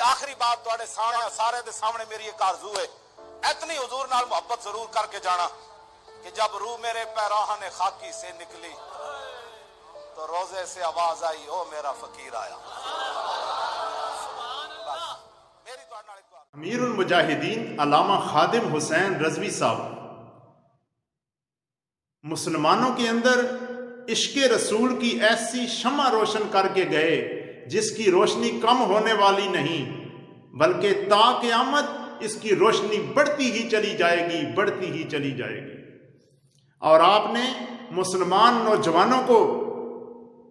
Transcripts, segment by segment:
آخری بات تواڈے سارے دے سامنے میری ایک آرزو ہے، اتنی حضور نال محبت ضرور کر کے جانا کہ جب روح میرے پیراہن خاکی سے نکلی تو روزے سے آواز آئی او میرا فقیر آیا۔ امیر المجاہدین علامہ خادم حسین رضوی صاحب مسلمانوں کے اندر عشق رسول کی ایسی شمع روشن کر کے گئے جس کی روشنی کم ہونے والی نہیں، بلکہ تا قیامت اس کی روشنی بڑھتی ہی چلی جائے گی، بڑھتی ہی چلی جائے گی۔ اور آپ نے مسلمان نوجوانوں کو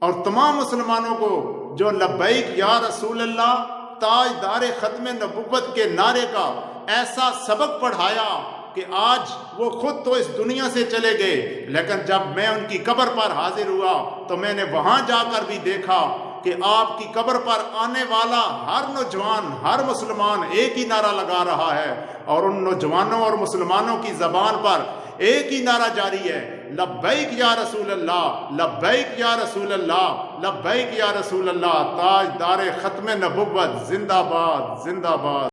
اور تمام مسلمانوں کو جو لبیک یا رسول اللہ تاجدار ختم نبوت کے نعرے کا ایسا سبق پڑھایا کہ آج وہ خود تو اس دنیا سے چلے گئے، لیکن جب میں ان کی قبر پر حاضر ہوا تو میں نے وہاں جا کر بھی دیکھا کہ آپ کی قبر پر آنے والا ہر نوجوان، ہر مسلمان ایک ہی نعرہ لگا رہا ہے، اور ان نوجوانوں اور مسلمانوں کی زبان پر ایک ہی نعرہ جاری ہے، لبیک یا رسول اللہ، لبیک یا رسول اللہ، لبیک یا رسول اللہ، تاجدار ختم نبوت زندہ باد، زندہ باد۔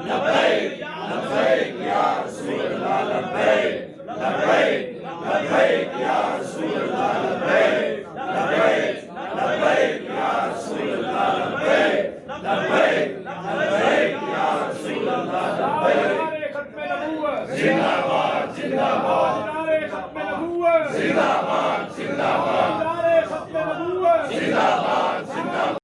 لبیک لبیک یا رسول اللہ، لبیک لبیک لبیک یا رسول